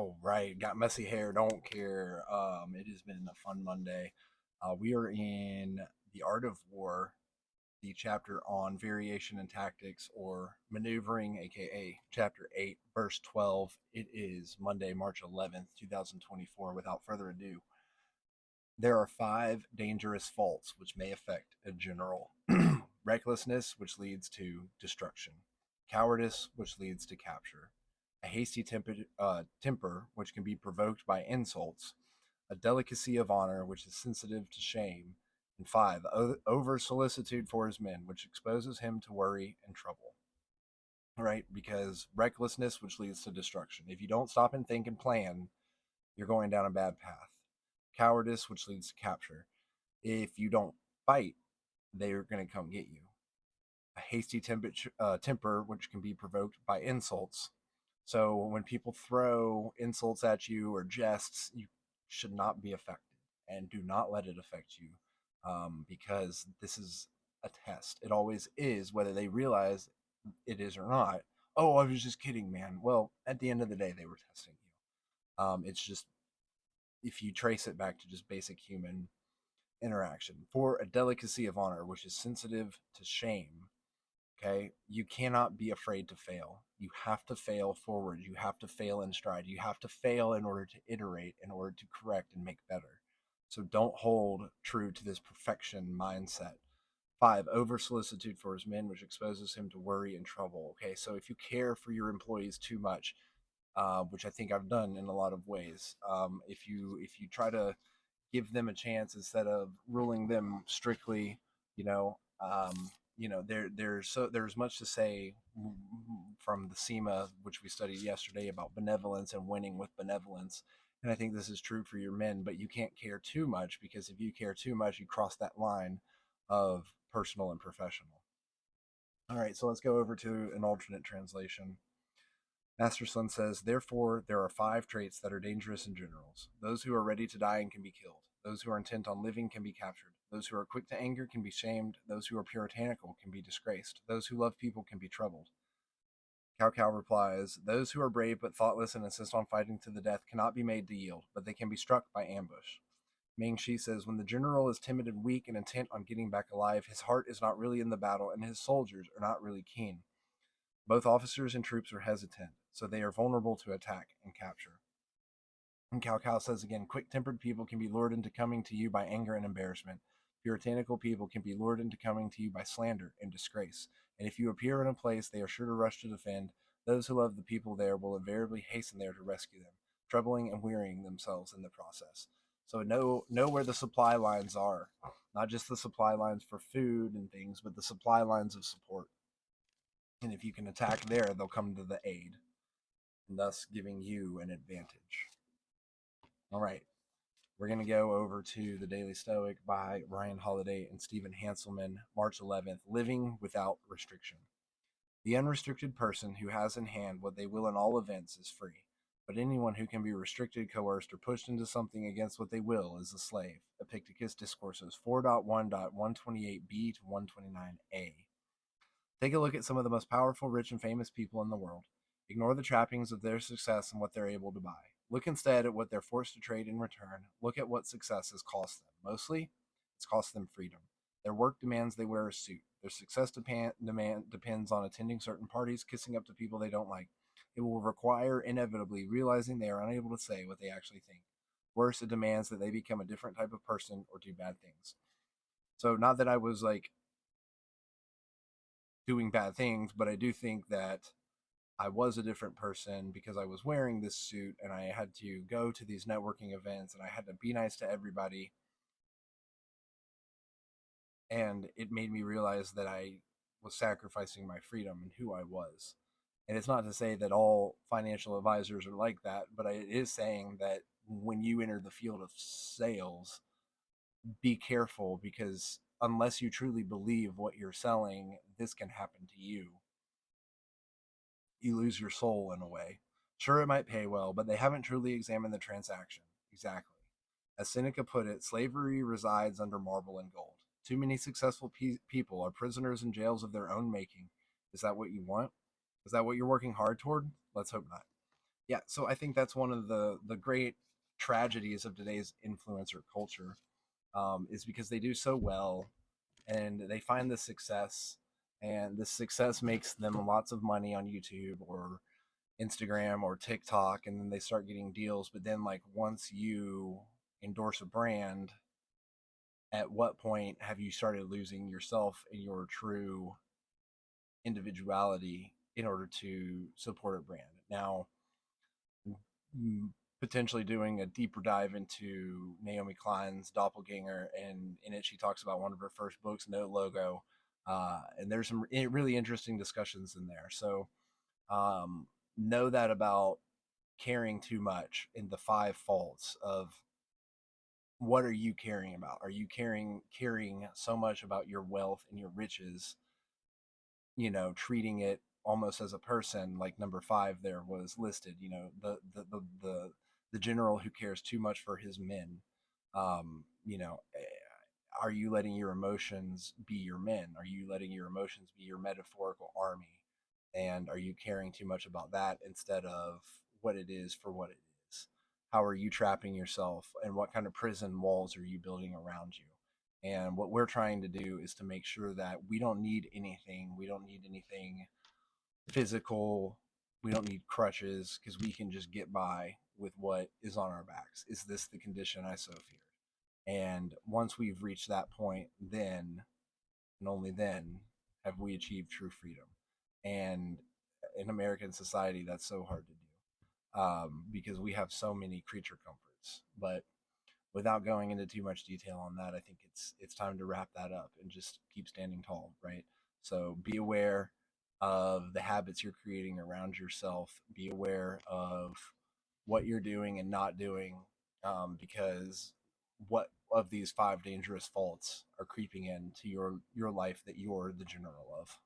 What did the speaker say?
All right, got messy hair, don't care. It has been a fun Monday. We are in The Art of War, the chapter on variation and tactics or maneuvering, aka chapter 8, verse 12. It is Monday, March 11th, 2024. Without further ado, there are 5 dangerous faults which may affect a general: recklessness, which leads to destruction; cowardice, which leads to capture; a hasty temper, which can be provoked by insults; a delicacy of honor, which is sensitive to shame; and 5, over solicitude for his men, which exposes him to worry and trouble. Right? Because recklessness, which leads to destruction. If you don't stop and think and plan, you're going down a bad path. Cowardice, which leads to capture. If you don't fight, they're going to come get you. A hasty temper, which can be provoked by insults. So when people throw insults at you or jests, you should not be affected, and do not let it affect you, because this is a test. It always is, whether they realize it is or not. Oh, I was just kidding, man. Well, at the end of the day, they were testing you. It's just, if you trace it back to just basic human interaction. For a delicacy of honor, which is sensitive to shame, okay, you cannot be afraid to fail. You have to fail forward. You have to fail in stride. You have to fail in order to iterate, in order to correct and make better. So don't hold true to this perfection mindset. 5, over solicitude for his men, which exposes him to worry and trouble. Okay, so if you care for your employees too much, which I think I've done in a lot of ways, if you try to give them a chance instead of ruling them strictly, you know, there's much to say from the SEMA, which we studied yesterday, about benevolence and winning with benevolence. And I think this is true for your men, but you can't care too much, because if you care too much, you cross that line of personal and professional. All right, so let's go over to an alternate translation. Master Sun says, therefore, there are 5 traits that are dangerous in generals. Those who are ready to die and can be killed. Those who are intent on living can be captured. Those who are quick to anger can be shamed. Those who are puritanical can be disgraced. Those who love people can be troubled. Cao Cao replies, those who are brave but thoughtless and insist on fighting to the death cannot be made to yield, but they can be struck by ambush. Ming Shi says, when the general is timid and weak and intent on getting back alive, his heart is not really in the battle and his soldiers are not really keen. Both officers and troops are hesitant, so they are vulnerable to attack and capture. And Cao Cao says again, quick-tempered people can be lured into coming to you by anger and embarrassment. Puritanical people can be lured into coming to you by slander and disgrace. And if you appear in a place they are sure to rush to defend, those who love the people there will invariably hasten there to rescue them, troubling and wearying themselves in the process. So know where the supply lines are, not just the supply lines for food and things, but the supply lines of support. And if you can attack there, they'll come to the aid, thus giving you an advantage. All right, we're going to go over to the Daily Stoic by Ryan Holiday and Stephen Hanselman, March 11th, Living Without Restriction. The unrestricted person who has in hand what they will in all events is free, but anyone who can be restricted, coerced, or pushed into something against what they will is a slave. Epictetus Discourses 4.1.128b to 129a. Take a look at some of the most powerful, rich, and famous people in the world. Ignore the trappings of their success and what they're able to buy. Look instead at what they're forced to trade in return. Look at what success has cost them. Mostly, it's cost them freedom. Their work demands they wear a suit. Their success depends on attending certain parties, kissing up to people they don't like. It will require, inevitably, realizing they are unable to say what they actually think. Worse, it demands that they become a different type of person or do bad things. So, not that I was like doing bad things, but I do think that I was a different person because I was wearing this suit and I had to go to these networking events and I had to be nice to everybody. And it made me realize that I was sacrificing my freedom and who I was. And it's not to say that all financial advisors are like that, but it is saying that when you enter the field of sales, be careful, because unless you truly believe what you're selling, this can happen to you. You lose your soul in a way. Sure, it might pay well, but they haven't truly examined the transaction. Exactly. As Seneca put it, slavery resides under marble and gold. Too many successful people are prisoners in jails of their own making. Is that what you want? Is that what you're working hard toward? Let's hope not. Yeah, so I think that's one of the great tragedies of today's influencer culture, is because they do so well and they find the success, and the success makes them lots of money on YouTube or Instagram or TikTok, and then they start getting deals. But then, like, once you endorse a brand, at what point have you started losing yourself and your true individuality in order to support a brand? Now, potentially doing a deeper dive into Naomi Klein's Doppelganger, and in it she talks about one of her first books, No Logo, and there's some really interesting discussions in there. So um, know that about caring too much in the five faults of what are you caring about? Are you caring so much about your wealth and your riches, treating it almost as a person, like number five there was listed, the general who cares too much for his men. Are you letting your emotions be your men? Are you letting your emotions be your metaphorical army? And are you caring too much about that instead of what it is for what it is? How are you trapping yourself, and what kind of prison walls are you building around you? And what we're trying to do is to make sure that we don't need anything. We don't need anything physical. We don't need crutches, because we can just get by with what is on our backs. Is this the condition I so feared? And once we've reached that point, then and only then have we achieved true freedom. And in American society, that's so hard to do, because we have so many creature comforts. But without going into too much detail on that, I think it's time to wrap that up and just keep standing tall, right? So be aware of the habits you're creating around yourself. Be aware of what you're doing and not doing, because what of these five dangerous faults are creeping into your life that you're the general of?